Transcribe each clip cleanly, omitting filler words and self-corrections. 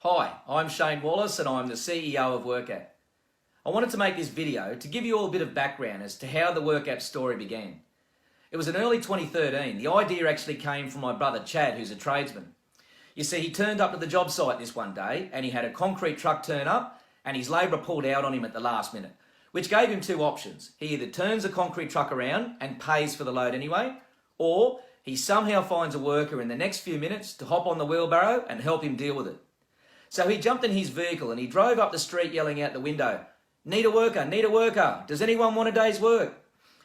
Hi, I'm Shane Wallace and I'm the CEO of Workapp. I wanted to make this video to give you all a bit of background as to how the Workapp story began. It was in early 2013. The idea actually came from my brother Chad, who's a tradesman. You see, he turned up to the job site this one day and he had a concrete truck turn up and his labourer pulled out on him at the last minute, which gave him two options. He either turns the concrete truck around and pays for the load anyway, or he somehow finds a worker in the next few minutes to hop on the wheelbarrow and help him deal with it. So he jumped in his vehicle and he drove up the street yelling out the window, "Need a worker, need a worker, does anyone want a day's work?"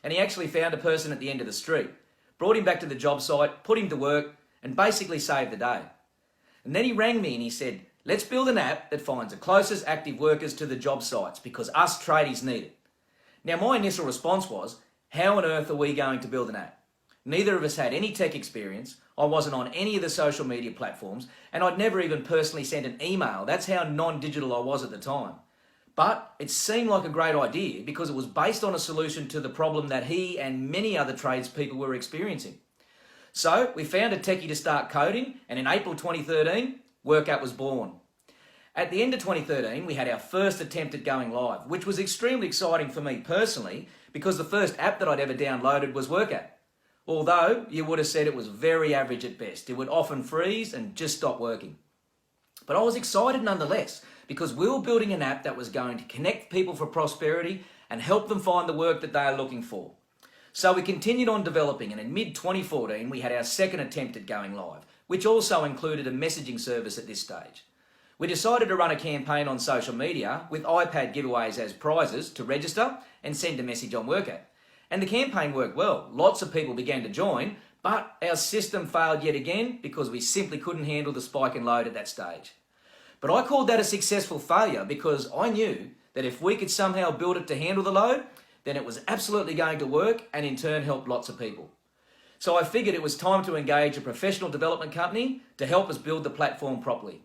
And he actually found a person at the end of the street, brought him back to the job site, put him to work and basically saved the day. And then he rang me and he said, "Let's build an app that finds the closest active workers to the job sites because us tradies need it." Now my initial response was, how on earth are we going to build an app? Neither of us had any tech experience. I wasn't on any of the social media platforms and I'd never even personally sent an email. That's how non-digital I was at the time. But it seemed like a great idea because it was based on a solution to the problem that he and many other tradespeople were experiencing. So we found a techie to start coding and in April 2013, Workapp was born. At the end of 2013, we had our first attempt at going live, which was extremely exciting for me personally because the first app that I'd ever downloaded was Workapp. Although you would have said it was very average at best. It would often freeze and just stop working. But I was excited nonetheless because we were building an app that was going to connect people for prosperity and help them find the work that they are looking for. So we continued on developing and in mid-2014 we had our second attempt at going live, which also included a messaging service at this stage. We decided to run a campaign on social media with iPad giveaways as prizes to register and send a message on Workapp. And the campaign worked well. Lots of people began to join, but our system failed yet again because we simply couldn't handle the spike in load at that stage. But I called that a successful failure because I knew that if we could somehow build it to handle the load, then it was absolutely going to work and in turn help lots of people. So I figured it was time to engage a professional development company to help us build the platform properly.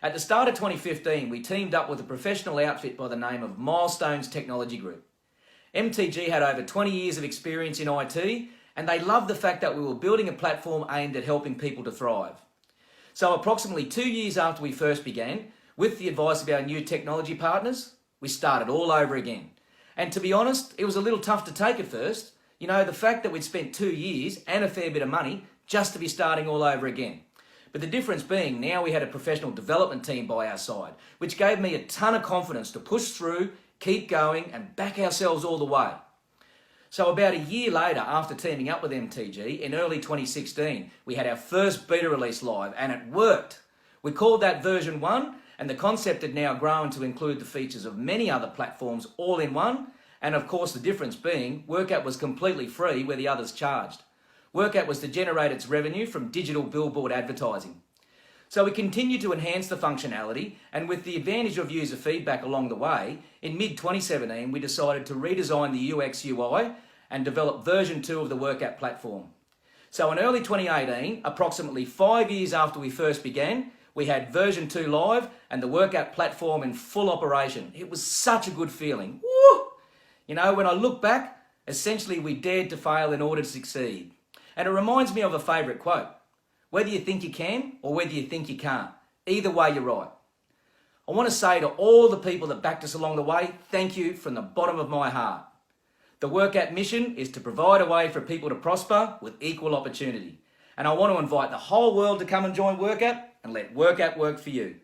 At the start of 2015, we teamed up with a professional outfit by the name of Milestones Technology Group. MTG had over 20 years of experience in IT and they loved the fact that we were building a platform aimed at helping people to thrive. So approximately 2 years after we first began, with the advice of our new technology partners, we started all over again. And to be honest, it was a little tough to take at first. You know, the fact that we'd spent 2 years and a fair bit of money just to be starting all over again. But the difference being now we had a professional development team by our side, which gave me a ton of confidence to push through, keep going and back ourselves all the way. So about a year later, after teaming up with MTG, in early 2016, we had our first beta release live and it worked. We called that version 1 and the concept had now grown to include the features of many other platforms all in one. And of course the difference being, Workapp was completely free where the others charged. Workapp was to generate its revenue from digital billboard advertising. So we continued to enhance the functionality and with the advantage of user feedback along the way, in mid-2017 we decided to redesign the UX UI and develop version 2 of the Workapp platform. So in early 2018, approximately 5 years after we first began, we had version 2 live and the Workapp platform in full operation. It was such a good feeling. Woo! You know, when I look back, essentially we dared to fail in order to succeed. And it reminds me of a favourite quote. Whether you think you can or whether you think you can't, either way you're right. I want to say to all the people that backed us along the way, thank you from the bottom of my heart. The Workapp mission is to provide a way for people to prosper with equal opportunity. And I want to invite the whole world to come and join Workapp and let Workapp work for you.